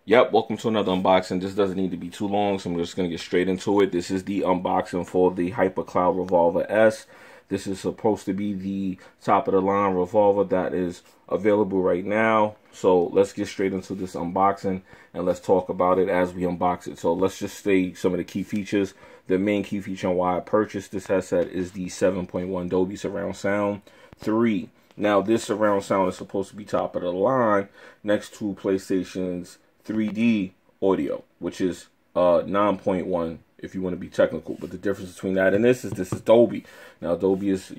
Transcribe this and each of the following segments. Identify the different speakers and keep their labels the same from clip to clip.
Speaker 1: Yep, welcome to another unboxing. This doesn't need to be too long, so I'm just going to get straight into it. This is the unboxing for the HyperX Revolver S. This is supposed to be the top of the line revolver that is available right now. So let's get straight into this unboxing and let's talk about it as we unbox it. So let's just say some of the key features. The main key feature on why I purchased this headset is the 7.1 Dolby surround sound 3. Now this surround sound is supposed to be top of the line next to PlayStation's 3D audio, which is 9.1 if you want to be technical. But the difference between that and this is Dolby. Now Dolby is,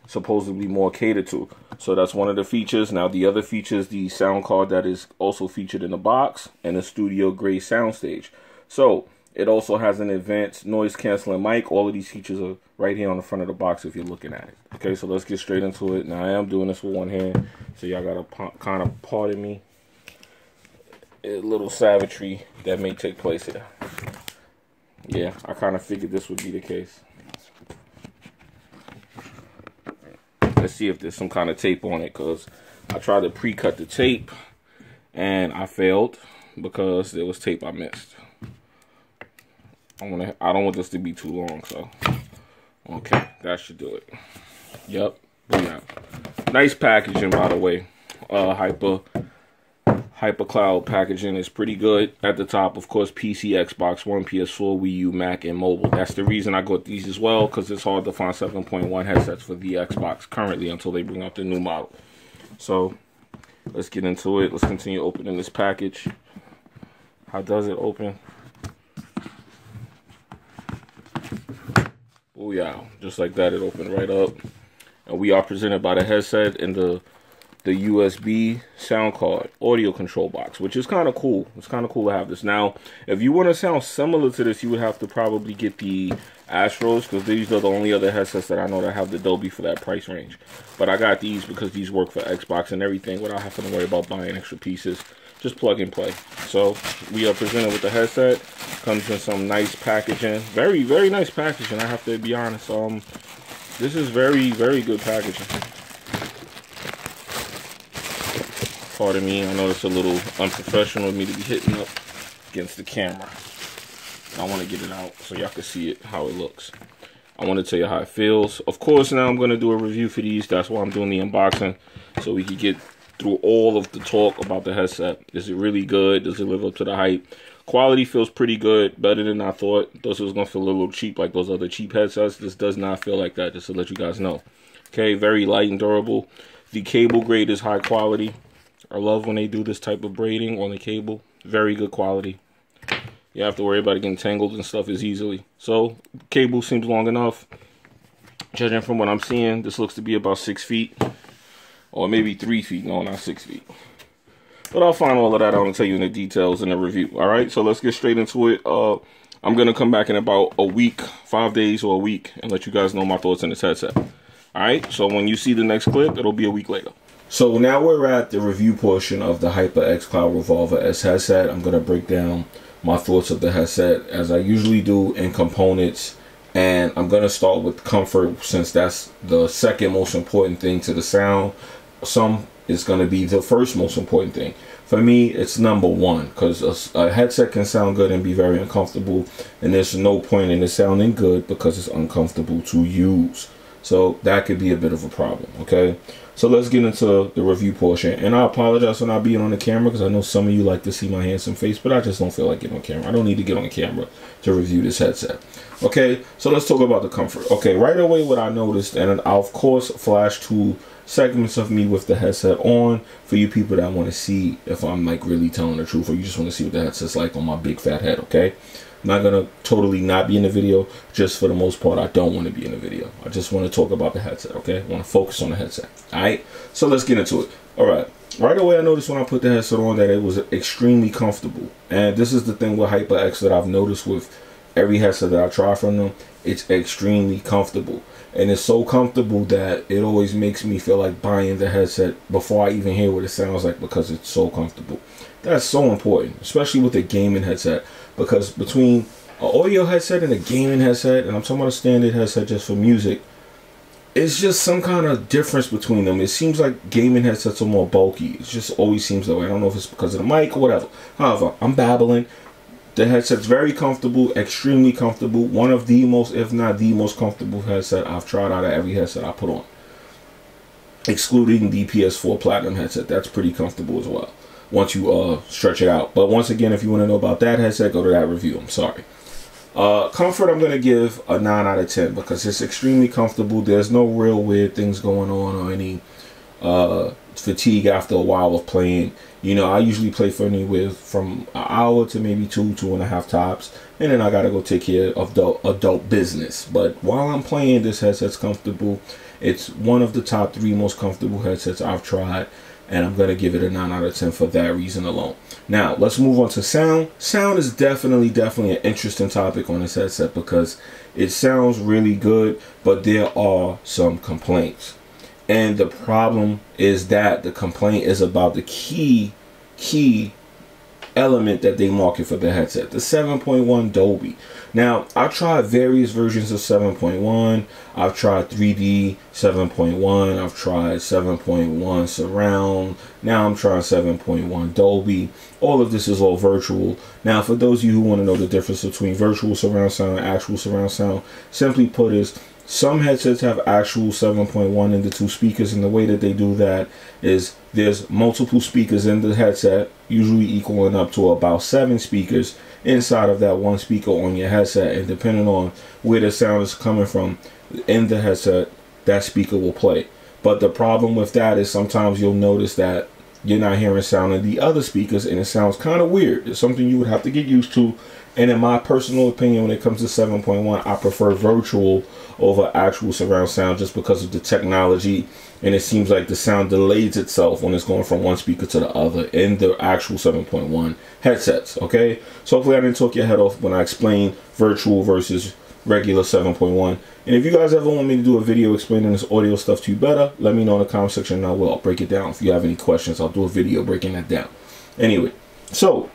Speaker 1: supposedly more catered to. So that's one of the features. Now the other feature is the sound card that is also featured in the box and a studio grade soundstage. So it also has an advanced noise canceling mic. All of these features are right here on the front of the box if you're looking at it. Okay, so let's get straight into it. Now I am doing this with one hand, so y'all gotta kind of pardon me. A little savagery that may take place here. Yeah, I kind of figured this would be the case. Let's see if there's some kind of tape on it, because I tried to pre-cut the tape and I failed because there was tape I missed. I don't want this to be too long, so okay, that should do it. Yep, yeah. Nice packaging, by the way. HyperX packaging is pretty good. At the top, of course, PC, Xbox One, PS4, Wii U, Mac, and mobile. That's the reason I got these as well, because it's hard to find 7.1 headsets for the Xbox currently until they bring out the new model. So let's get into it. Let's continue opening this package. How does it open? Oh yeah, just like that, it opened right up. And we are presented by the headset and the USB sound card audio control box, which is kind of cool. It's kind of cool to have this. Now, if you want to sound similar to this, you would have to probably get the Astros, because these are the only other headsets that I know that have the Dolby for that price range. But I got these because these work for Xbox and everything without having to worry about buying extra pieces. Just plug and play. So we are presented with the headset. Comes in some nice packaging. Very, very nice packaging, I have to be honest. This is very, very good packaging. Pardon me, I know it's a little unprofessional of me to be hitting up against the camera. I want to get it out so y'all can see it, how it looks. I want to tell you how it feels. Of course, now I'm going to do a review for these. That's why I'm doing the unboxing, so we can get through all of the talk about the headset. Is it really good? Does it live up to the hype? Quality feels pretty good, better than I thought. Thought it was going to feel a little cheap like those other cheap headsets. This does not feel like that, just to let you guys know. Okay, very light and durable. The cable grade is high quality. I love when they do this type of braiding on the cable. Very good quality. You have to worry about it getting tangled and stuff as easily. So, cable seems long enough. Judging from what I'm seeing, this looks to be about 6 feet. Or maybe 3 feet. No, not 6 feet. But I'll find all of that out and tell you in the details in the review. Alright, so let's get straight into it. I'm going to come back in about a week, 5 days or a week, and let you guys know my thoughts on this headset. Alright, so when you see the next clip, it'll be a week later. So now we're at the review portion of the HyperX Revolver S headset. I'm going to break down my thoughts of the headset as I usually do in components. And I'm going to start with comfort, since that's the second most important thing to the sound. Some is going to be the first most important thing. For me, it's number one, because a headset can sound good and be very uncomfortable. And there's no point in it sounding good because it's uncomfortable to use. So that could be a bit of a problem, okay? So let's get into the review portion. And I apologize for not being on the camera, because I know some of you like to see my handsome face, but I just don't feel like getting on camera. I don't need to get on camera to review this headset. Okay, so let's talk about the comfort. Okay, right away what I noticed, and I'll of course flash to segments of me with the headset on for you people that want to see if I'm like really telling the truth, or you just want to see what the headset's like on my big fat head, okay? I'm not going to totally not be in the video. Just for the most part, I don't want to be in the video. I just want to talk about the headset, okay? I want to focus on the headset, all right? So let's get into it. All right. Right away, I noticed when I put the headset on that it was extremely comfortable. And this is the thing with HyperX that I've noticed with every headset that I try from them. It's extremely comfortable. And it's so comfortable that it always makes me feel like buying the headset before I even hear what it sounds like, because it's so comfortable. That's so important, especially with a gaming headset. Because between an audio headset and a gaming headset, and I'm talking about a standard headset just for music, it's just some kind of difference between them. It seems like gaming headsets are more bulky. It just always seems that way. I don't know if it's because of the mic or whatever. However, I'm babbling. The headset's very comfortable, extremely comfortable. One of the most, if not the most comfortable headset I've tried out of every headset I put on. Excluding the PS4 Platinum headset. That's pretty comfortable as well, once you stretch it out. But once again, if you want to know about that headset, go to that review. I'm sorry. Comfort, I'm going to give a 9 out of 10 because it's extremely comfortable. There's no real weird things going on or any fatigue after a while of playing. You know, I usually play for anywhere from an hour to maybe 2.5 tops. And then I got to go take care of the adult business. But while I'm playing, this headset's comfortable. It's one of the top 3 most comfortable headsets I've tried. And I'm going to give it a 9 out of 10 for that reason alone. Now, let's move on to sound. Sound is definitely an interesting topic on this headset because it sounds really good, but there are some complaints. And the problem is that the complaint is about the key element that they market for the headset, the 7.1 Dolby. Now, I've tried various versions of 7.1. I've tried 3D 7.1. I've tried 7.1 surround. Now I'm trying 7.1 Dolby. All of this is all virtual. Now, for those of you who want to know the difference between virtual surround sound and actual surround sound, simply put is some headsets have actual 7.1 in the 2 speakers, and the way that they do that is there's multiple speakers in the headset, usually equaling up to about 7 speakers inside of that one speaker on your headset, and depending on where the sound is coming from in the headset, that speaker will play. But the problem with that is sometimes you'll notice that you're not hearing sound in the other speakers, and it sounds kind of weird. It's something you would have to get used to. And in my personal opinion, when it comes to 7.1, I prefer virtual over actual surround sound just because of the technology. And it seems like the sound delays itself when it's going from one speaker to the other in the actual 7.1 headsets. Okay, so hopefully I didn't talk your head off when I explained virtual versus regular 7.1. And if you guys ever want me to do a video explaining this audio stuff to you better, let me know in the comment section and I will. I'll break it down. If you have any questions, I'll do a video breaking that down. Anyway, so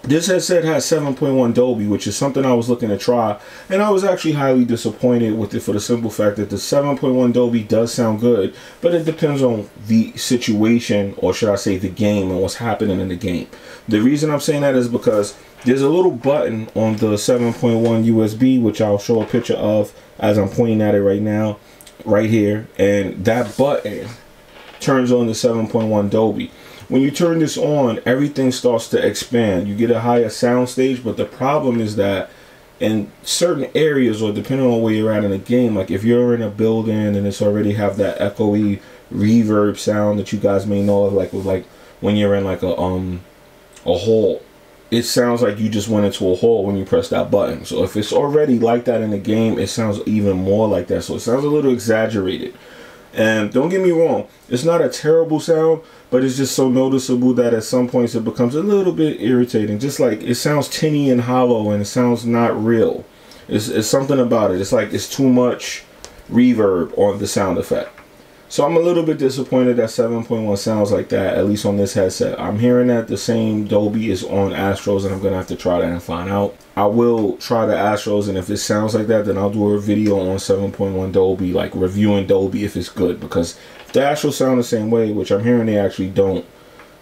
Speaker 1: this headset has 7.1 Dolby, which is something I was looking to try, and I was actually highly disappointed with it for the simple fact that the 7.1 Dolby does sound good, but it depends on the situation, or should I say the game, and what's happening in the game. The reason I'm saying that is because there's a little button on the 7.1 USB, which I'll show a picture of as I'm pointing at it right now, right here, and that button turns on the 7.1 Dolby. When you turn this on, everything starts to expand. You get a higher sound stage, but the problem is that in certain areas, or depending on where you're at in the game, like if you're in a building and it's already have that echoey reverb sound that you guys may know of, like with like when you're in like a hall, it sounds like you just went into a hall when you press that button. So if it's already like that in the game, it sounds even more like that. So it sounds a little exaggerated. And don't get me wrong, it's not a terrible sound, but it's just so noticeable that at some points it becomes a little bit irritating. Just like it sounds tinny and hollow and it sounds not real. It's something about it. It's like it's too much reverb on the sound effect. So I'm a little bit disappointed that 7.1 sounds like that, at least on this headset. I'm hearing that the same Dolby is on Astros, and I'm going to have to try that and find out. I will try the Astros, and if it sounds like that, then I'll do a video on 7.1 Dolby, like reviewing Dolby if it's good. Because if the Astros sound the same way, which I'm hearing they actually don't,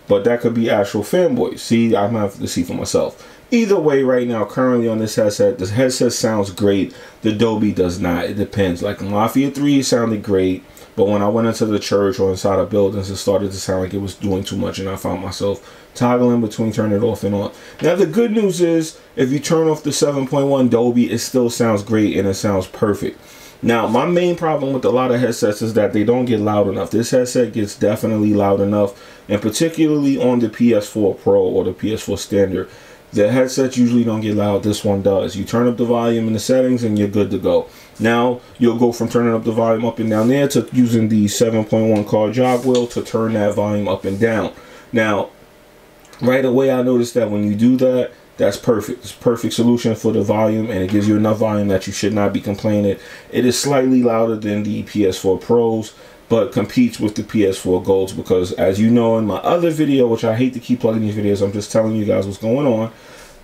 Speaker 1: but that could be actual fanboys. See, I'm going to have to see for myself. Either way, right now, currently on this headset, the headset sounds great. The Dolby does not. It depends. Like Mafia 3 sounded great. But when I went into the church or inside of buildings, it started to sound like it was doing too much, and I found myself toggling between turning it off and on. Now, the good news is, if you turn off the 7.1 Dolby, it still sounds great and it sounds perfect. Now, my main problem with a lot of headsets is that they don't get loud enough. This headset gets definitely loud enough, and particularly on the PS4 Pro or the PS4 Standard. The headsets usually don't get loud. This one does. You turn up the volume in the settings and you're good to go. Now you'll go from turning up the volume up and down there to using the 7.1 car jog wheel to turn that volume up and down. Now, right away I noticed that when you do that, that's perfect. It's a perfect solution for the volume, and it gives you enough volume that you should not be complaining. It is slightly louder than the PS4 Pros, but competes with the PS4 Golds because, as you know in my other video, which I hate to keep plugging these videos, I'm just telling you guys what's going on.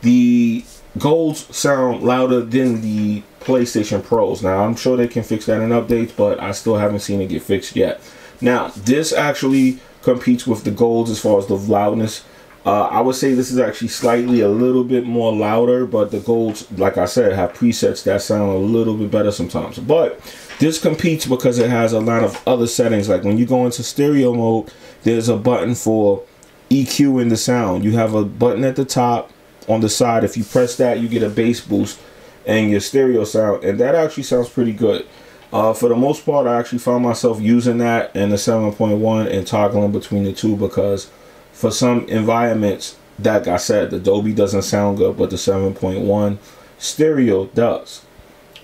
Speaker 1: The Golds sound louder than the PlayStation Pros. Now, I'm sure they can fix that in updates, but I still haven't seen it get fixed yet. Now, this actually competes with the Golds as far as the loudness. I would say this is actually slightly a little bit more louder, but the Golds, like I said, have presets that sound a little bit better sometimes. But this competes because it has a lot of other settings. Like when you go into stereo mode, there's a button for EQ in the sound. You have a button at the top on the side. If you press that, you get a bass boost and your stereo sound, and that actually sounds pretty good. For the most part, I actually found myself using that in the 7.1 and toggling between the two, because for some environments, like I said, the Dolby doesn't sound good, but the 7.1 stereo does.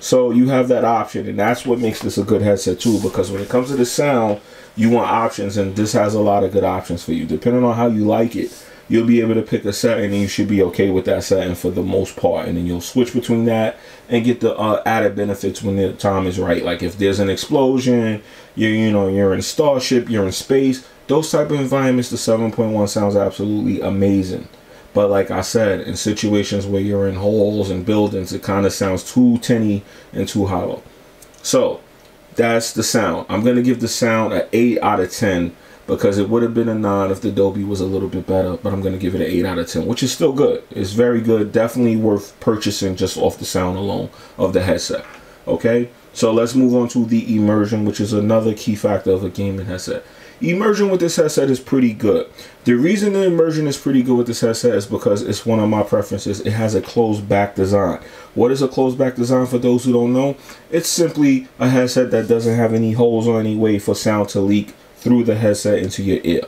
Speaker 1: So you have that option, and that's what makes this a good headset too, because when it comes to the sound, you want options, and this has a lot of good options for you. Depending on how you like it, you'll be able to pick a setting, and you should be okay with that setting for the most part, and then you'll switch between that and get the added benefits when the time is right. Like if there's an explosion, you're in Starship, you're in space, those type of environments, the 7.1 sounds absolutely amazing. But like I said, in situations where you're in halls and buildings, it kind of sounds too tinny and too hollow. So that's the sound. I'm going to give the sound an 8 out of 10 because it would have been a 9 if the Dolby was a little bit better, but I'm going to give it an 8 out of 10, which is still good. It's very good. Definitely worth purchasing just off the sound alone of the headset. Okay, so let's move on to the immersion, which is another key factor of a gaming headset. Immersion with this headset is pretty good. The reason the immersion is pretty good with this headset is because it's one of my preferences. It has a closed back design. What is a closed back design for those who don't know? It's simply a headset that doesn't have any holes or any way for sound to leak through the headset into your ear.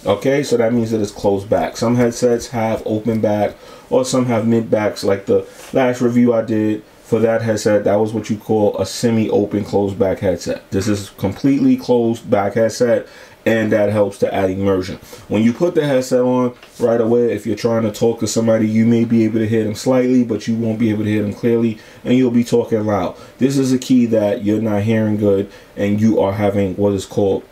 Speaker 1: Okay, so that means that it's closed back. Some headsets have open back, or some have mid backs. Like the last review I did for that headset, that was what you call a semi-open closed back headset. This is completely closed back headset, and that helps to add immersion. When you put the headset on right away, if you're trying to talk to somebody, you may be able to hear them slightly, but you won't be able to hear them clearly, and you'll be talking loud. This is a key that you're not hearing good, and you are having what is called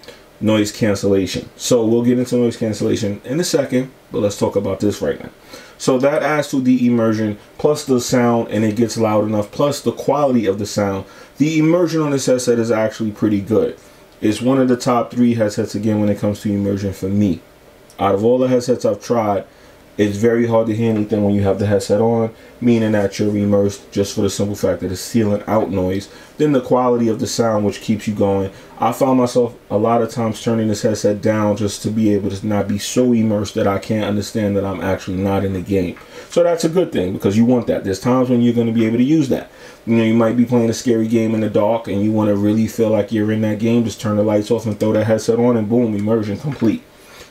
Speaker 1: noise cancellation. So we'll get into noise cancellation in a second, but let's talk about this right now. So that adds to the immersion, plus the sound, and it gets loud enough, plus the quality of the sound. The immersion on this headset is actually pretty good. It's one of the top 3 headsets again when it comes to immersion for me. Out of all the headsets I've tried, it's very hard to hear anything when you have the headset on, meaning that you're immersed, just for the simple fact that it's sealing out noise. Then the quality of the sound, which keeps you going. I found myself a lot of times turning this headset down just to be able to not be so immersed that I can't understand that I'm actually not in the game. So that's a good thing, because you want that. There's times when you're going to be able to use that. You might be playing a scary game in the dark and you want to really feel like you're in that game. Just turn the lights off and throw that headset on, and boom, immersion complete.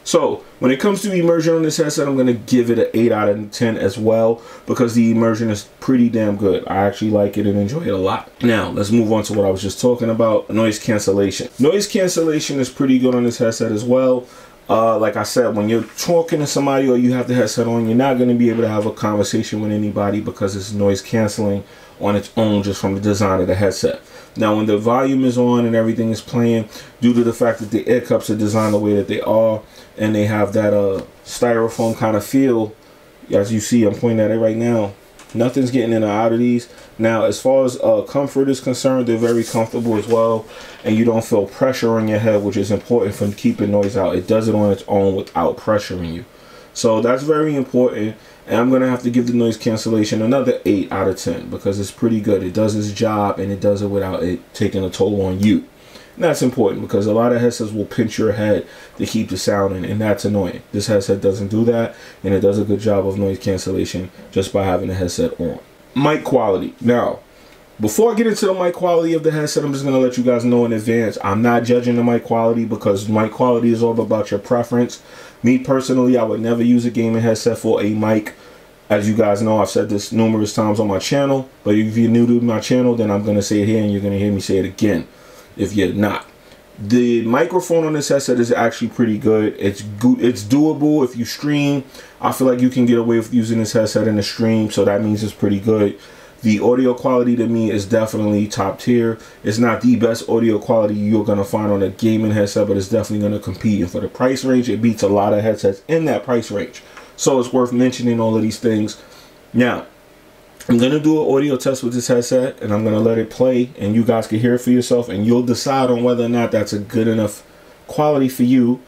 Speaker 1: So when it comes to immersion on this headset, I'm going to give it an 8 out of 10 as well, because the immersion is pretty damn good. I actually like it and enjoy it a lot. Now let's move on to what I was just talking about, noise cancellation. Noise cancellation is pretty good on this headset as well. Like I said, when you're talking to somebody or you have the headset on, you're not going to be able to have a conversation with anybody because it's noise canceling on its own just from the design of the headset. Now when the volume is on and everything is playing, due to the fact that the ear cups are designed the way that they are, and they have that styrofoam kind of feel, as you see, I'm pointing at it right now, nothing's getting in or out of these. Now as far as comfort is concerned, they're very comfortable as well, and you don't feel pressure on your head, which is important for keeping noise out. It does it on its own without pressuring you, so that's very important. And I'm going to have to give the noise cancellation another 8 out of 10 because it's pretty good. It does its job, and it does it without it taking a toll on you. And that's important because a lot of headsets will pinch your head to keep the sound in, and that's annoying. This headset doesn't do that, and it does a good job of noise cancellation just by having the headset on. Mic quality. Now, before I get into the mic quality of the headset, I'm just going to let you guys know in advance, I'm not judging the mic quality because mic quality is all about your preference. Me personally, I would never use a gaming headset for a mic. As you guys know, I've said this numerous times on my channel, but if you're new to my channel, then I'm going to say it here and you're going to hear me say it again if you're not. The microphone on this headset is actually pretty good. It's doable if you stream. I feel like you can get away with using this headset in the stream, so that means it's pretty good. The audio quality to me is definitely top tier. It's not the best audio quality you're going to find on a gaming headset, but it's definitely going to compete. And for the price range, it beats a lot of headsets in that price range. So it's worth mentioning all of these things. Now, I'm going to do an audio test with this headset, and I'm going to let it play, and you guys can hear it for yourself, and you'll decide on whether or not that's a good enough quality for you,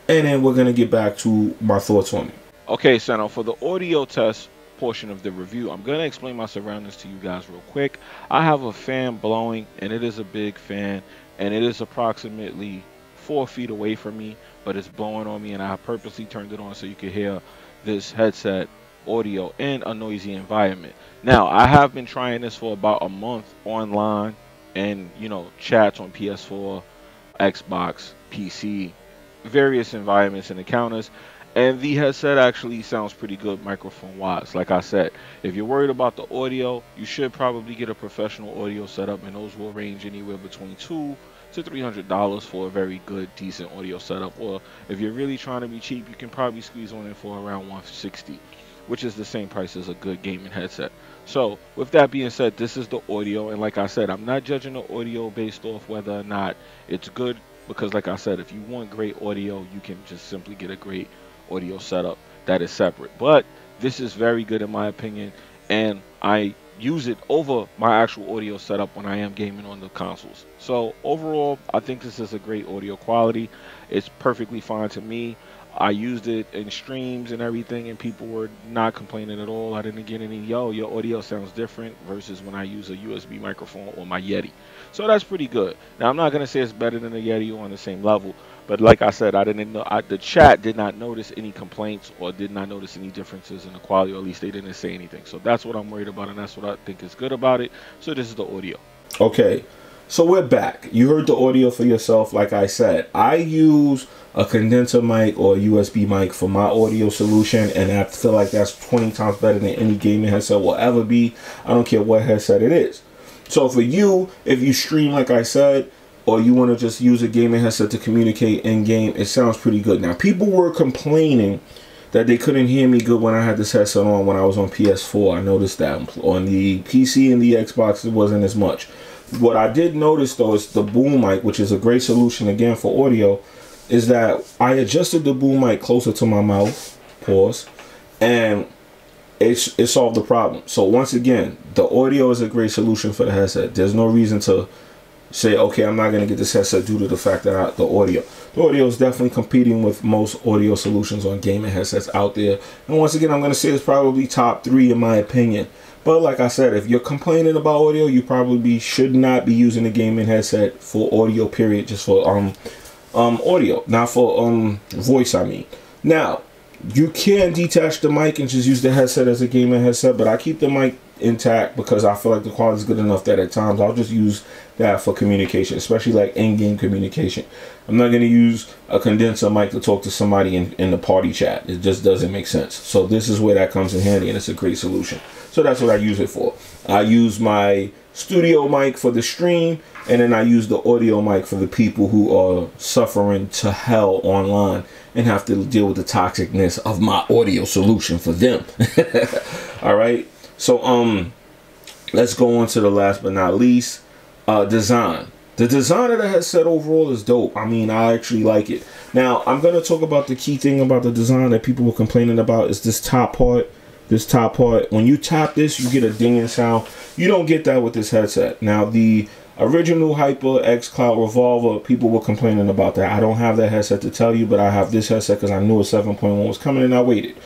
Speaker 1: and then we're going to get back to my thoughts on it. Okay, so now for the audio test portion of the review, I'm going to explain my surroundings to you guys real quick. I have a fan blowing, and it is a big fan, and it is approximately 4 feet away from me, but it's blowing on me, and I purposely turned it on so you can hear this headset audio in a noisy environment. Now, I have been trying this for about a month online, and you know, chats on PS4, Xbox, PC, various environments and encounters, and the headset actually sounds pretty good microphone wise. Like I said, if you're worried about the audio, you should probably get a professional audio setup, and those will range anywhere between $200 to $300 for a very good, decent audio setup. Or if you're really trying to be cheap, you can probably squeeze on in for around $160, which is the same price as a good gaming headset. So with that being said, this is the audio, and like I said, I'm not judging the audio based off whether or not it's good, because like I said, if you want great audio, you can just simply get a great audio setup that is separate. But this is very good in my opinion, and I use it over my actual audio setup when I am gaming on the consoles. So overall, I think this is a great audio quality. It's perfectly fine to me. I used it in streams and everything, and people were not complaining at all. I didn't get any, yo, your audio sounds different, versus when I use a USB microphone or my Yeti. So that's pretty good. Now, I'm not going to say it's better than a Yeti or on the same level, but like I said, I didn't know, the chat did not notice any complaints or did not notice any differences in the quality, or at least they didn't say anything. So that's what I'm worried about, and that's what I think is good about it. So this is the audio. Okay. So we're back. You heard the audio for yourself. Like I said, I use a condenser mic or a USB mic for my audio solution, and I feel like that's 20 times better than any gaming headset will ever be. I don't care what headset it is. So for you, if you stream, like I said, or you want to just use a gaming headset to communicate in game, it sounds pretty good. Now, people were complaining that they couldn't hear me good when I had this headset on when I was on PS4. I noticed that. On the PC and the Xbox, it wasn't as much. What I did notice, though, is the boom mic, which is a great solution, again, for audio, is that I adjusted the boom mic closer to my mouth, pause, and it solved the problem. So once again, the audio is a great solution for the headset. There's no reason to say, okay, I'm not going to get this headset due to the fact that the audio is definitely competing with most audio solutions on gaming headsets out there. And once again, I'm going to say it's probably top 3 in my opinion. But like I said, if you're complaining about audio, you probably should not be using a gaming headset for audio, period, just for audio, not for voice, I mean. Now, you can detach the mic and just use the headset as a gaming headset, but I keep the mic intact because I feel like the quality is good enough that at times I'll just use that for communication, especially like in-game communication. I'm not going to use a condenser mic to talk to somebody in the party chat. It just doesn't make sense. So this is where that comes in handy, and it's a great solution. So that's what I use it for. I use my studio mic for the stream, and then I use the audio mic for the people who are suffering to hell online and have to deal with the toxicness of my audio solution for them. All right. So let's go on to the last but not least, design. The design of the headset overall is dope. I mean, I actually like it. Now, I'm going to talk about the key thing about the design that people were complaining about is this top part. This top part, when you tap this, you get a dinging sound. You don't get that with this headset. Now, the original HyperX Revolver, people were complaining about that. I don't have that headset to tell you, but I have this headset because I knew a 7.1 was coming and I waited.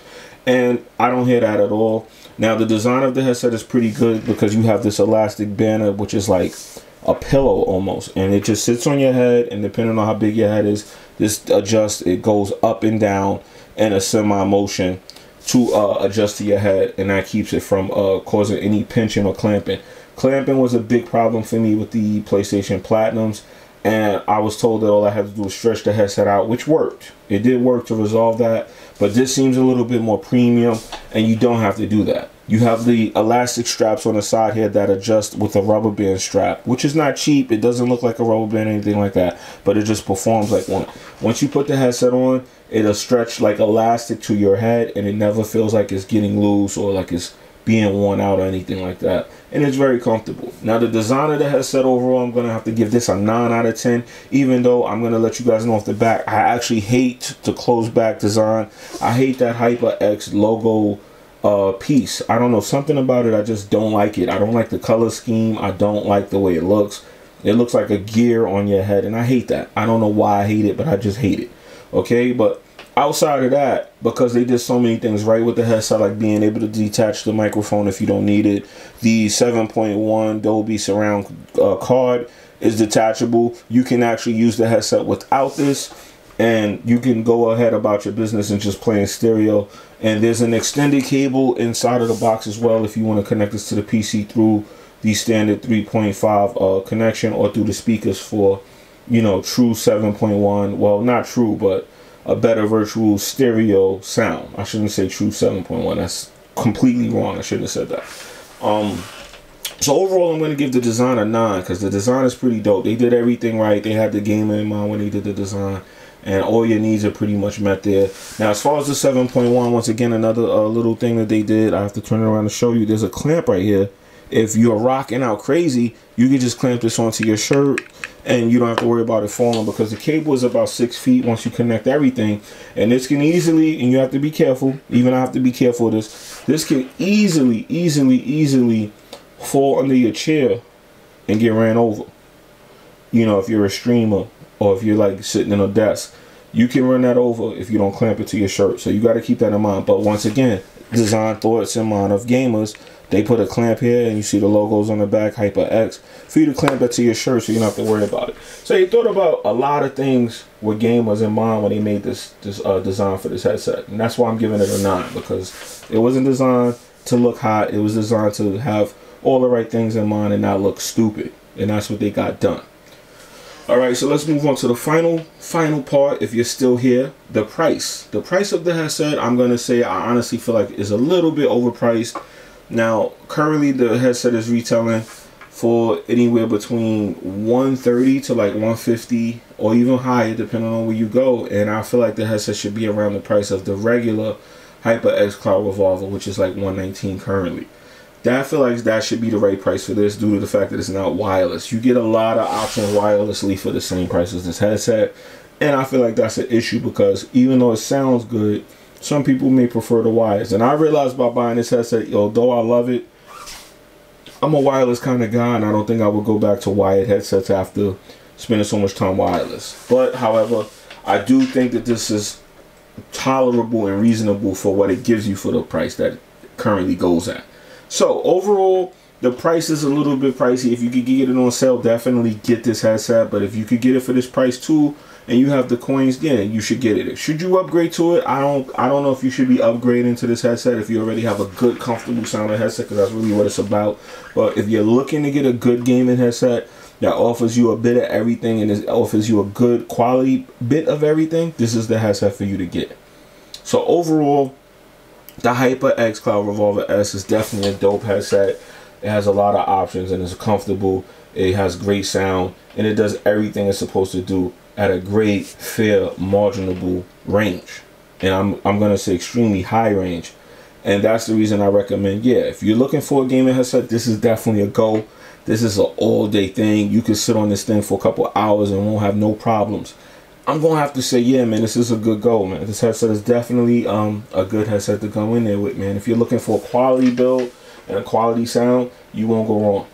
Speaker 1: And I don't hear that at all. Now, the design of the headset is pretty good because you have this elastic banner, which is like a pillow almost. And it just sits on your head, and depending on how big your head is, this adjusts. It goes up and down in a semi-motion to adjust to your head, and that keeps it from causing any pinching or clamping. Clamping was a big problem for me with the PlayStation Platinums, and I was told that all I had to do was stretch the headset out, which worked. It did work to resolve that, but this seems a little bit more premium, and you don't have to do that. You have the elastic straps on the side here that adjust with a rubber band strap, which is not cheap. It doesn't look like a rubber band or anything like that, but it just performs like one. Once you put the headset on, it'll stretch like elastic to your head, and it never feels like it's getting loose or like it's being worn out or anything like that. And it's very comfortable. Now, the design of the headset overall, I'm going to have to give this a 9 out of 10, even though I'm going to let you guys know off the back, I actually hate the closed back design. I hate that HyperX logo piece. I don't know, something about it, I just don't like it. I don't like the color scheme. I don't like the way it looks. It looks like a gear on your head, and I hate that. I don't know why I hate it, but I just hate it. Okay, but outside of that, because they did so many things right with the headset, like being able to detach the microphone if you don't need it. The 7.1 Dolby surround card is detachable. You can actually use the headset without this, and you can go ahead about your business and just play in stereo. And there's an extended cable inside of the box as well if you want to connect this to the PC through the standard 3.5 connection, or through the speakers for, you know, true 7.1. Well, not true, but a better virtual stereo sound. I shouldn't say true 7.1. That's completely wrong. I shouldn't have said that. So overall, I'm going to give the design a 9 because the design is pretty dope. They did everything right. They had the gamer in mind when they did the design, and all your needs are pretty much met there. Now, as far as the 7.1, once again, another little thing that they did, I have to turn it around to show you. There's a clamp right here. If you're rocking out crazy, you can just clamp this onto your shirt, and you don't have to worry about it falling, because the cable is about 6 feet once you connect everything. And this can easily, and you have to be careful, even I have to be careful of this, this can easily fall under your chair and get ran over. You know, if you're a streamer, or if you're like sitting in a desk, you can run that over if you don't clamp it to your shirt. So you got to keep that in mind. But once again, design thoughts in mind of gamers. They put a clamp here, and you see the logos on the back, HyperX, for you to clamp that to your shirt so you don't have to worry about it. So they thought about a lot of things with gamers in mind when they made this design for this headset. And that's why I'm giving it a 9, because it wasn't designed to look hot. It was designed to have all the right things in mind and not look stupid. And that's what they got done. Alright, so let's move on to the final part. If you're still here, the price. The price of the headset, I'm going to say, I honestly feel like is a little bit overpriced. Now, currently the headset is retailing for anywhere between $130 to like $150 or even higher, depending on where you go. And I feel like the headset should be around the price of the regular HyperX Cloud Revolver, which is like $119 currently. I feel like that should be the right price for this, due to the fact that it's not wireless. You get a lot of options wirelessly for the same price as this headset, and I feel like that's an issue, because even though it sounds good, some people may prefer the wires. And I realized by buying this headset, although I love it, I'm a wireless kind of guy, and I don't think I would go back to wired headsets after spending so much time wireless. But however, I do think that this is tolerable and reasonable for what it gives you for the price that it currently goes at. So overall, the price is a little bit pricey. If you could get it on sale, definitely get this headset. But if you could get it for this price too, and you have the coins, yeah, you should get it. Should you upgrade to it? I don't know if you should be upgrading to this headset if you already have a good, comfortable sounding headset, because that's really what it's about. But if you're looking to get a good gaming headset that offers you a bit of everything, and it offers you a good quality bit of everything, this is the headset for you to get. So overall, the HyperX Cloud Revolver S is definitely a dope headset. It has a lot of options, and it's comfortable. It has great sound, and it does everything it's supposed to do at a great, fair, marginable range. And I'm going to say extremely high range. And that's the reason I recommend, yeah, if you're looking for a gaming headset, this is definitely a go. This is an all-day thing. You can sit on this thing for a couple hours and won't have no problems. I'm going to have to say, yeah, man, this is a good go, man. This headset is definitely a good headset to go in there with, man. If you're looking for a quality build and a quality sound, you won't go wrong.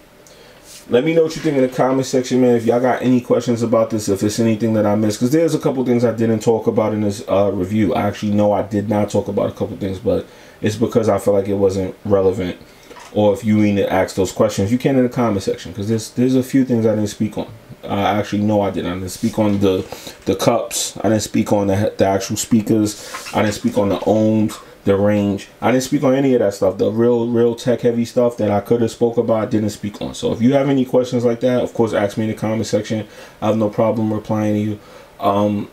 Speaker 1: Let me know what you think in the comment section, man. If y'all got any questions about this, if it's anything that I missed, because there's a couple things I didn't talk about in this review. I actually know I did not talk about a couple things, but it's because I feel like it wasn't relevant. Or if you need to ask those questions, you can in the comment section, because there's a few things I didn't speak on. I actually know I didn't. I didn't speak on the cups. I didn't speak on the actual speakers. I didn't speak on the ohms, the range. I didn't speak on any of that stuff. The real tech heavy stuff that I could have spoke about, I didn't speak on. So if you have any questions like that, of course, ask me in the comment section. I have no problem replying to you.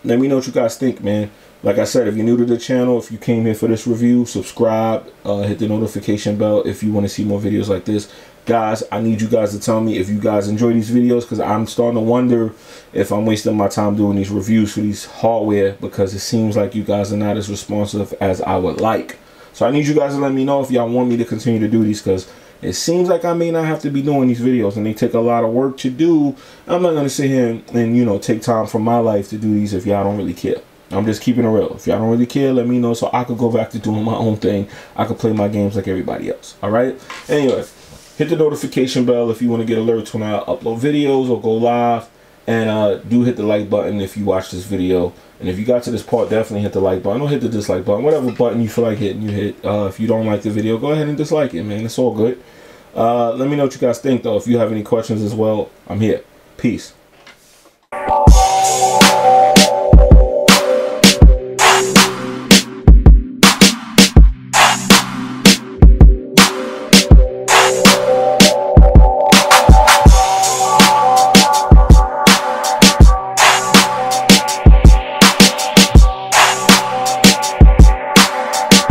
Speaker 1: Let me know what you guys think, man. Like I said, if you're new to the channel, if you came here for this review, subscribe, hit the notification bell if you want to see more videos like this. Guys, I need you guys to tell me if you guys enjoy these videos, because I'm starting to wonder if I'm wasting my time doing these reviews for these hardware, because it seems like you guys are not as responsive as I would like. So I need you guys to let me know if y'all want me to continue to do these, because it seems like I may not have to be doing these videos, and they take a lot of work to do. I'm not going to sit here and you know, take time from my life to do these if y'all don't really care. I'm just keeping it real. If y'all don't really care, let me know so I could go back to doing my own thing. I could play my games like everybody else. All right? Anyway, hit the notification bell if you want to get alerts when I upload videos or go live. And do hit the like button if you watch this video. And if you got to this part, definitely hit the like button. Or hit the dislike button. Whatever button you feel like hitting, you hit. If you don't like the video, go ahead and dislike it, man. It's all good. Let me know what you guys think, though. If you have any questions as well, I'm here. Peace.